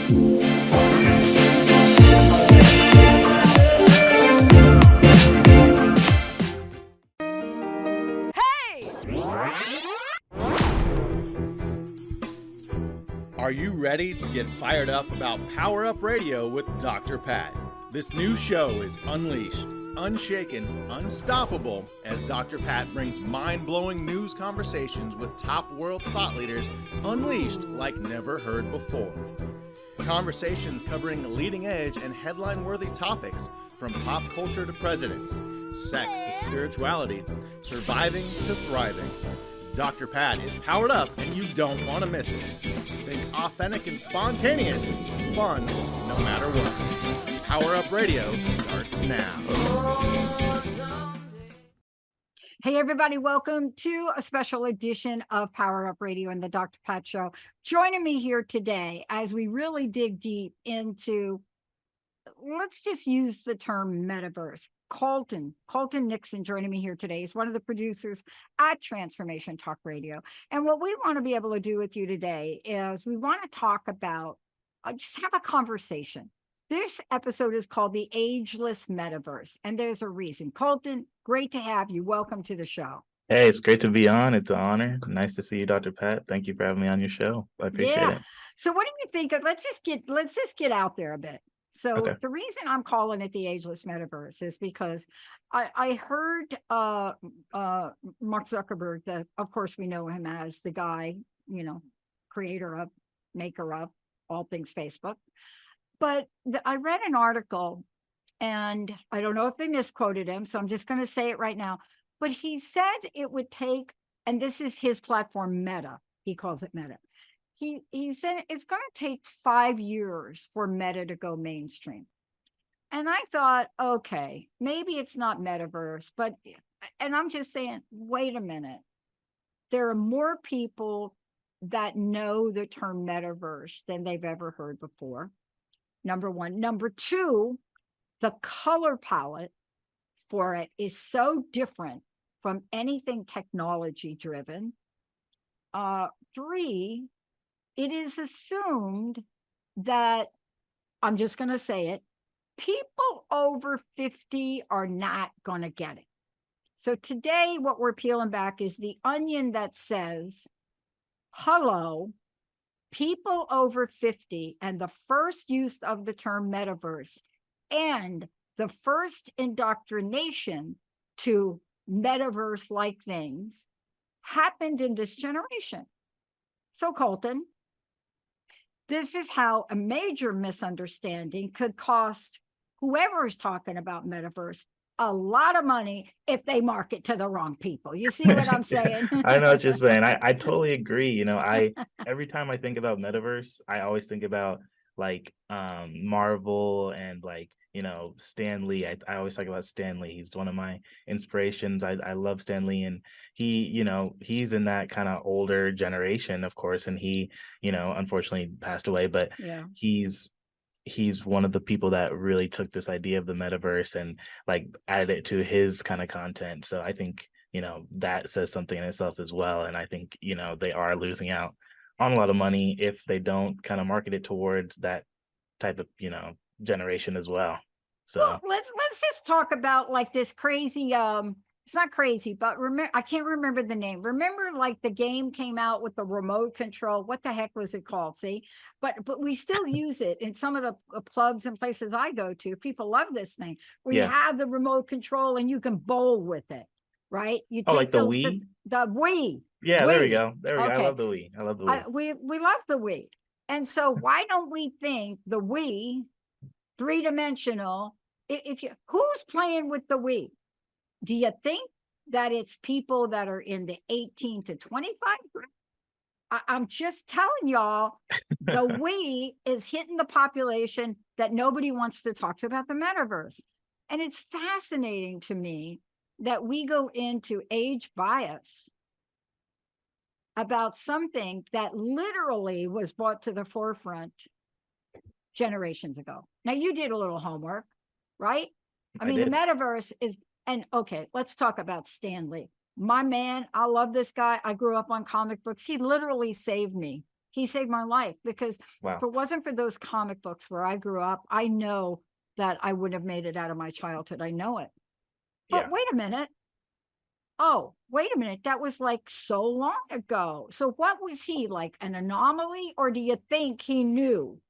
Are you ready to get fired up about Power Up Radio with Dr. Pat? This new show is unleashed, unshaken, unstoppable, as Dr. Pat brings mind-blowing news conversations with top world thought leaders unleashed like never heard before. Conversations covering leading-edge and headline-worthy topics from pop culture to presidents, sex to spirituality, surviving to thriving. Dr. Pat is powered up and you don't want to miss it. Think authentic and spontaneous, fun no matter what. Power Up Radio starts now. Hey everybody, welcome to a special edition of Power Up Radio and the Dr. Pat Show. Joining me here today as we really dig deep into, let's just use the term metaverse. Colton Nixon joining me here today. He's one of the producers at Transformation Talk Radio. And what we want to be able to do with you today is we want to talk about, just have a conversation. This episode is called the Ageless Metaverse, and there's a reason. Colton, great to have you. Welcome to the show. Hey, it's great to be on. It's an honor. Nice to see you, Dr. Pat. Thank you for having me on your show. I appreciate it. So what do you think of, let's just get out there a bit. So Okay. The reason I'm calling it the Ageless Metaverse is because I heard Mark Zuckerberg, that of course we know him as the guy, creator of, maker of all things Facebook. But I read an article, and I don't know if they misquoted him, so I'm just going to say it right now. But he said it would take, and this is his platform, Meta. He calls it Meta. He said it's going to take 5 years for Meta to go mainstream. And I thought, okay, maybe it's not metaverse, and I'm just saying, wait a minute. There are more people that know the term metaverse than they've ever heard before. Number one. Number two, the color palette for it is so different from anything technology driven. Three, it is assumed that, I'm just going to say it, people over 50 are not going to get it. So today, what we're peeling back is the onion that says, hello, people over 50, and the first use of the term metaverse and the first indoctrination to metaverse-like things happened in this generation. So Colton, this is how a major misunderstanding could cost whoever is talking about metaverse a lot of money if they market to the wrong people. You see what I'm saying? I know what you're saying. I totally agree. Every time I think about metaverse, I always think about like Marvel and Stan Lee. I always talk about Stan Lee. He's one of my inspirations. I love Stan Lee, and he's in that kind of older generation, of course, and he unfortunately passed away, but yeah. He's one of the people that really took this idea of the metaverse and added it to his kind of content. So I think that says something in itself as well, and I think they are losing out on a lot of money if they don't kind of market it towards that type of generation as well. So well, let's just talk about this crazy it's not crazy, but I can't remember the name. Remember, the game came out with the remote control. What the heck was it called? See, but we still use it in some of the clubs and places I go to. People love this thing where you have the remote control and you can bowl with it, right? You take the Wii. The Wii. Yeah, Wii. there we go. Okay. I love the Wii. We love the Wii, and so why don't we think the Wii, three-dimensional? Who's playing with the Wii? Do you think that it's people that are in the 18 to 25 group? I'm just telling y'all, the Wii is hitting the population that nobody wants to talk to about the metaverse. And it's fascinating to me that we go into age bias about something that literally was brought to the forefront generations ago. Now, you did a little homework, right? I mean, the metaverse is, and okay, let's talk about Stan Lee. My man, I love this guy. I grew up on comic books. He literally saved me. He saved my life because Wow. if it wasn't for those comic books where I grew up, I know that I wouldn't have made it out of my childhood. I know it. But Yeah. wait a minute. Oh, wait a minute. That was like so long ago. So what was he, like an anomaly, or do you think he knew?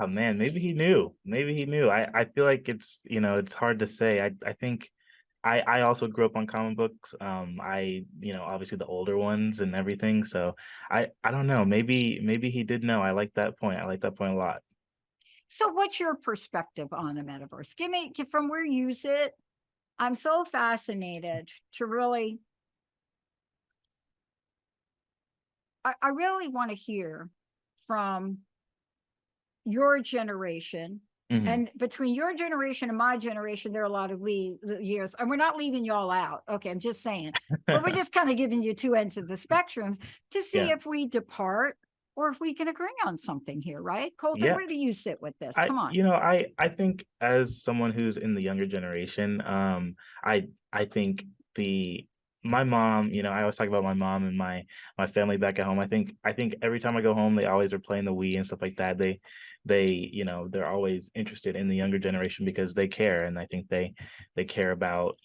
Oh man, maybe he knew. Maybe he knew. I feel like it's, it's hard to say. I think I also grew up on comic books. Obviously the older ones and everything. So I don't know. Maybe he did know. I like that point. I like that point a lot. So what's your perspective on the metaverse? From where you sit. I'm so fascinated to really, I really want to hear from your generation. Mhm. And between your generation and my generation, there are a lot of years, and we're not leaving y'all out. Okay, I'm just saying, but we're just kind of giving you two ends of the spectrum to see Yeah. if we depart or if we can agree on something here, right? Colton, Yeah. where do you sit with this? I Come on. you know, I think as someone who's in the younger generation, I think the my mom, I always talk about my mom and my family back at home. I think every time I go home, they always are playing the Wii and stuff like that. They're always interested in the younger generation because they care, and I think they care about,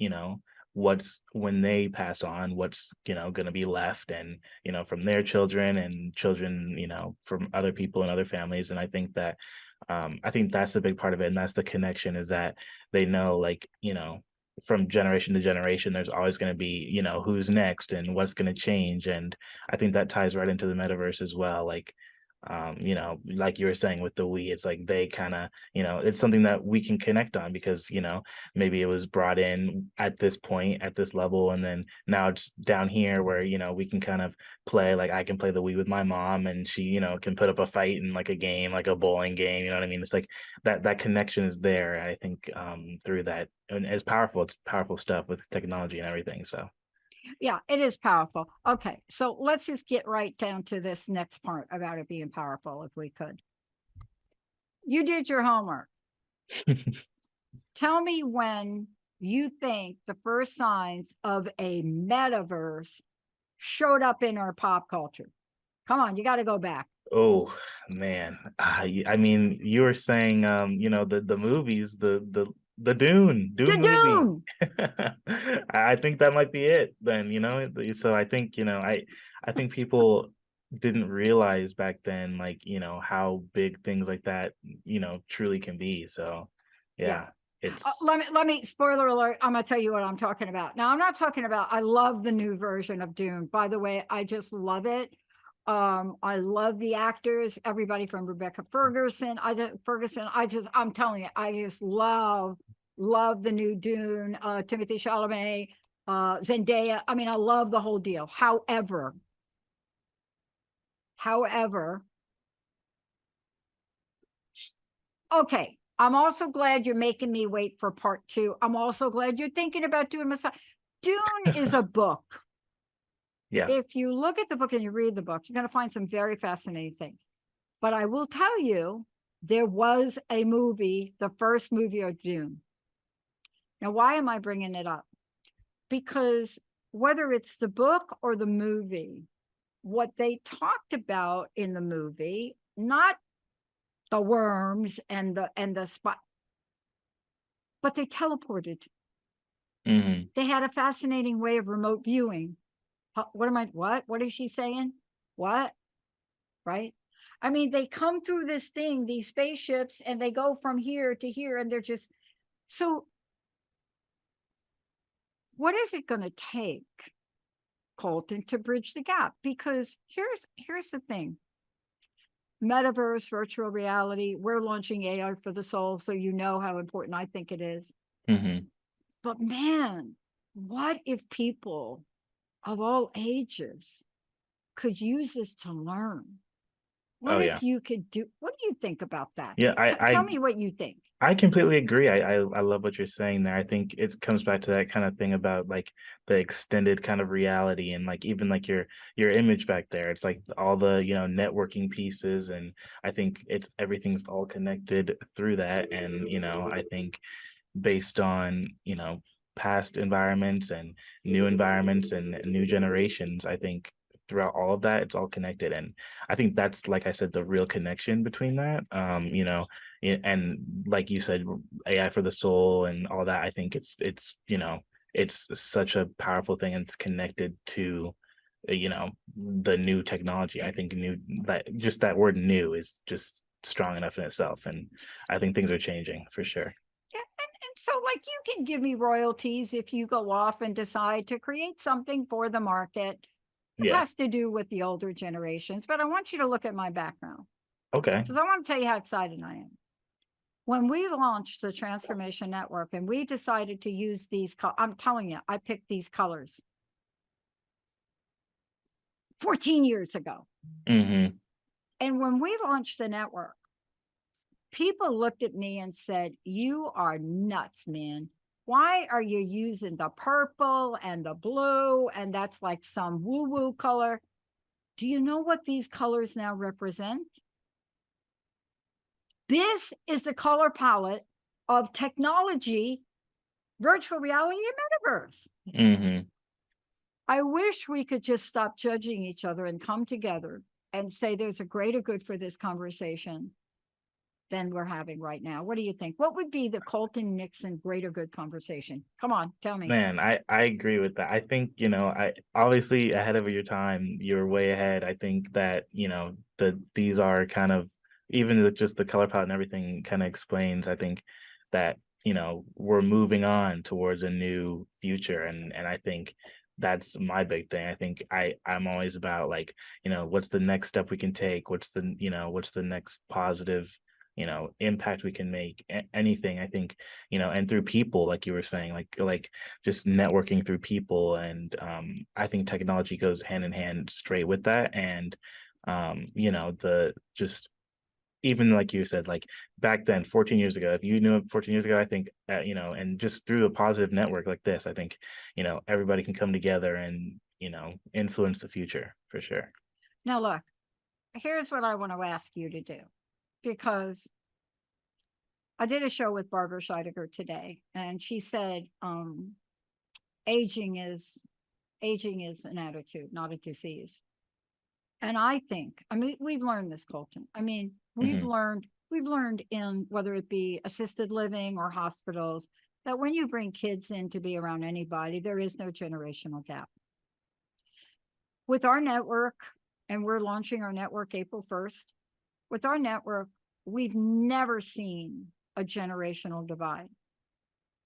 what's when they pass on, what's, going to be left, and from their children and children, from other people and other families. And I think that's the big part of it. And that's the connection, is that they know, like, from generation to generation, there's always going to be, who's next and what's going to change. And I think that ties right into the metaverse as well. Like you were saying with the Wii, it's like they kind of, it's something that we can connect on because, maybe it was brought in at this point, at this level, and then now it's down here where, we can kind of play, like I can play the Wii with my mom, and she, can put up a fight in like a game, like a bowling game, you know what I mean? It's like that connection is there. I think through that, and it's powerful stuff with technology and everything. So Yeah, it is powerful. Okay, so let's just get right down to this next part about it being powerful, if we could. You did your homework. Tell me when you think the first signs of a metaverse showed up in our pop culture. Come on, you got to go back. Oh man, I mean, you were saying, the movies, the Dune The movie. Dune. I think that might be it. Then, so I think, I think people didn't realize back then, like, how big things like that, truly can be. So, Yeah. yeah, it's Let me spoiler alert. I'm gonna tell you what I'm talking about. Now, I'm not talking about, I love the new version of Dune. By the way, I just love it. I love the actors, everybody from Rebecca Ferguson. I'm telling you, I just love the new Dune, Timothy Chalamet, Zendaya. I mean, I love the whole deal. However, okay, I'm also glad you're making me wait for part 2. I'm also glad you're thinking about doing Messiah. Dune is a book. yeah. If you look at the book and you read the book, you're going to find some very fascinating things. But I will tell you, there was a movie, the first movie of Dune. Now, why am I bringing it up? Because whether it's the book or the movie, what they talked about in the movie, not the worms and the spot, but they teleported. Mhm. They had a fascinating way of remote viewing. What is she saying? What? Right? I mean, they come through this thing, these spaceships, and they go from here to here, and they're just so. What is it going to take, Colton, to bridge the gap? Because here's the thing. Metaverse, virtual reality, we're launching AI for the soul, so you know how important I think it is. Mhm. But man, what if people of all ages could use this to learn? What Oh yeah. if you could what do you think about that? Yeah, Tell me what you think. I completely agree. I love what you're saying there. I think it comes back to that kind of thing about like the extended kind of reality, and like even like your image back there. It's like all the, networking pieces, and I think everything's all connected through that. And, I think based on, past environments and new environments and new generations, I think throughout all of that, it's all connected. And I think that's, like I said, the real connection between that. And like you said, AI for the soul and all that. I think it's such a powerful thing, and it's connected to the new technology. I think that word new is just strong enough in itself, and I think things are changing for sure. Yeah, and so like you can give me royalties if you go off and decide to create something for the market. It Yeah. has to do with the older generations, but I want you to look at my background Okay. because I want to tell you how excited I am. When we launched the Transformation Network and we decided to use these, I'm telling you, I picked these colors 14 years ago. Mm-hmm. And when we launched the network, people looked at me and said, "You are nuts, man. Why are you using the purple and the blue? And that's like some woo-woo color." Do you know what these colors now represent? This is the color palette of technology, virtual reality, and metaverse. Mm-hmm. I wish we could just stop judging each other and come together and say there's a greater good for this conversation than we're having right now. What do you think? What would be the Colton Nixon greater good conversation? Come on, tell me. Man, I agree with that. I think, I obviously ahead of your time, you're way ahead. I think that, these are kind of, even just the color palette and everything kind of explains, I think that, we're moving on towards a new future. And I think that's my big thing. I think I'm always about like, what's the next step we can take? What's the next positive impact we can make, anything. I think, and through people, like you were saying, like just networking through people. And I think technology goes hand in hand straight with that. And the just, even like you said, like back then 14 years ago, if you knew it 14 years ago, I think and just through a positive network like this, I think everybody can come together and influence the future for sure. Now look, here's what I want to ask you to do, because I did a show with Barbara Scheidegger today, and she said, aging is an attitude, not a disease. And I think, we've learned this, Colton. We've Mm-hmm. learned in whether it be assisted living or hospitals, that when you bring kids in to be around anybody, there is no generational gap. With our network, and we're launching our network April 1st, with our network, we've never seen a generational divide.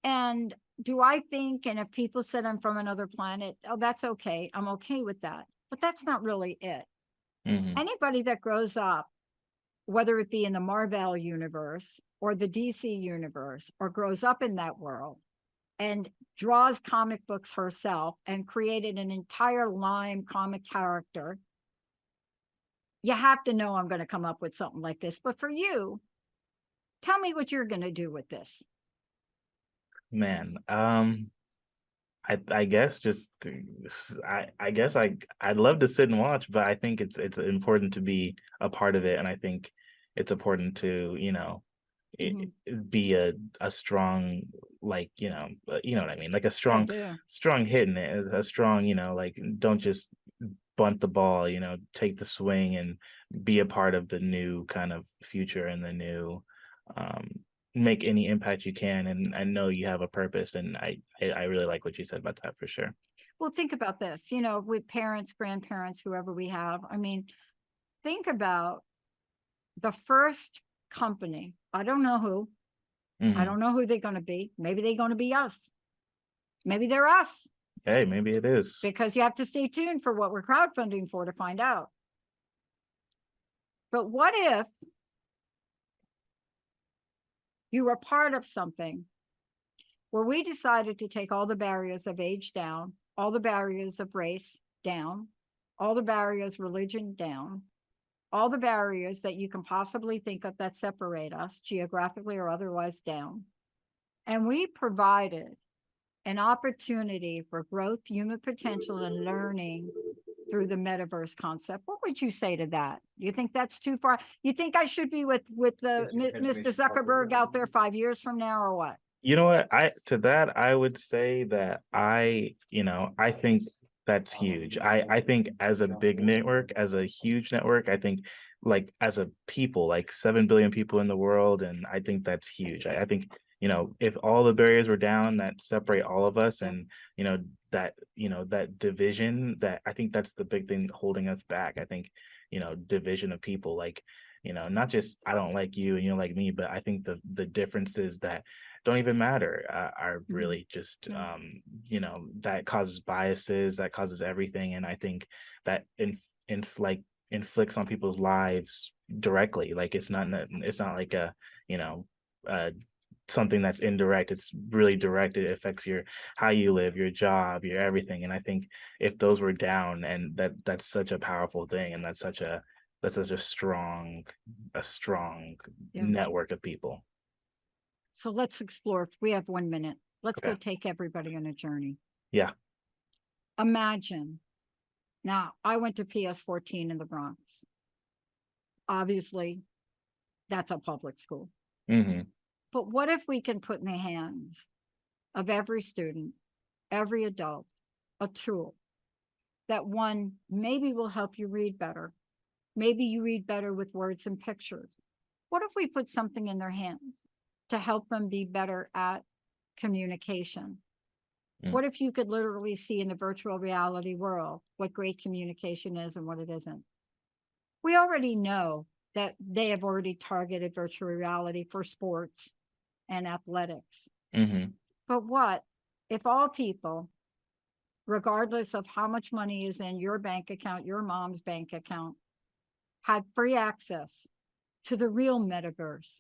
And do I think, and if people said I'm from another planet, oh, that's okay. I'm okay with that. But that's not really it. Mm-hmm. Anybody that grows up, whether it be in the Marvel universe or the DC universe, or grows up in that world and draws comic books herself and created an entire line comic character, you have to know I'm going to come up with something like this. But for you, tell me what you're going to do with this. Man, I guess just I guess I'd love to sit and watch, but I think it's important to be a part of it, and I think it's important to be a strong, like you know what I mean, like a strong hit in it, a strong like don't just bunt the ball, take the swing and be a part of the new kind of future and the new make any impact you can, and I know you have a purpose, and I really like what you said about that for sure. Well, think about this, with parents, grandparents, whoever we have. Think about the first company. I don't know who. Mm-hmm. I don't know who they're going to be. Maybe they're going to be us. Maybe they're us. Hey, maybe it is. Because you have to stay tuned for what we're crowdfunding for to find out. But what if you were part of something where we decided to take all the barriers of age down, all the barriers of race down, all the barriers religion down, all the barriers that you can possibly think of that separate us geographically or otherwise down. And we provided an opportunity for growth, human potential, and learning through the metaverse concept. What would you say to that? You think that's too far? You think I should be with the Mr. Zuckerberg out there 5 years from now, or what? You know what? I would say that I think that's huge. I think as a big network, as a huge network, I think like as a people, like 7 billion people in the world, and I think that's huge. I think, if all the barriers were down that separate all of us, and that division, that I think that's the big thing holding us back. I think, division of people, like, not just I don't like you and you don't like me, but I think the differences that don't even matter are really just that causes biases, that causes everything. And I think that inflicts on people's lives directly. Like it's not like a something that's indirect. It's really direct. It affects how you live, your job, your everything. And I think if those were down, and that's such a powerful thing, and that's such a strong network of people. So let's explore. We have 1 minute. Let's Okay. go take everybody on a journey. Yeah. Imagine. Now, I went to PS14 in the Bronx. Obviously, that's a public school. Mm-hmm. But what if we can put in the hands of every student, every adult, a tool that one maybe will help you read better. Maybe you read better with words and pictures. What if we put something in their hands to help them be better at communication? What if you could literally see in the virtual reality world what great communication is and what it isn't? We already know that they have already targeted virtual reality for sports and athletics. Mm-hmm. But what if all people, regardless of how much money is in your bank account, your mom's bank account, had free access to the real metaverse,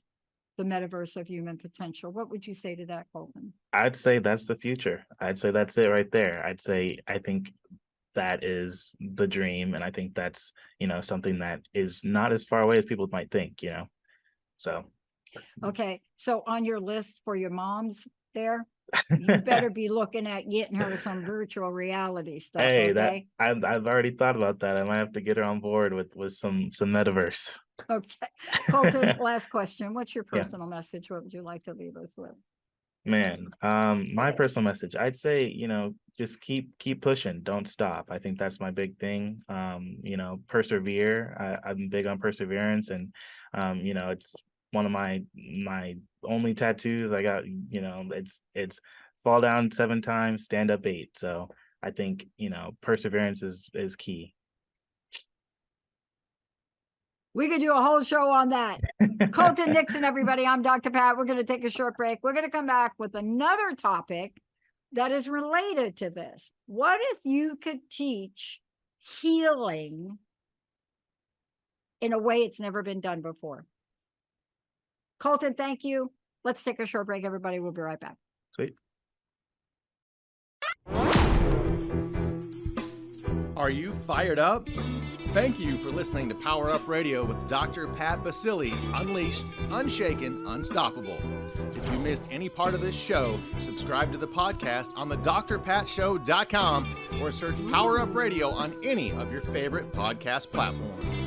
the metaverse of human potential? What would you say to that, Colton? I'd say that's the future. I'd say that's it right there. I think that is the dream. And I think that's, something that is not as far away as people might think, so. Okay. So on your list for your moms there, you better be looking at getting her some virtual reality stuff. Hey, okay. I've already thought about that. I might have to get her on board with some metaverse. Okay. Colton, last question. What's your Yeah. personal message? What would you like to leave us with? Man, my personal message, I'd say, just keep pushing, don't stop. I think that's my big thing. Persevere. I'm big on perseverance, and it's one of my only tattoos. I got, it's fall down 7 times, stand up 8. So I think, perseverance is key. We could do a whole show on that. Colton Nixon, everybody. I'm Dr. Pat. We're going to take a short break. We're going to come back with another topic that is related to this. What if you could teach healing in a way it's never been done before? Colton, thank you. Let's take a short break, everybody. We'll be right back. Sweet. Are you fired up? Thank you for listening to Power Up Radio with Dr. Pat Baccili, Unleashed, Unshaken, Unstoppable. If you missed any part of this show, subscribe to the podcast on the drpatshow.com or search Power Up Radio on any of your favorite podcast platforms.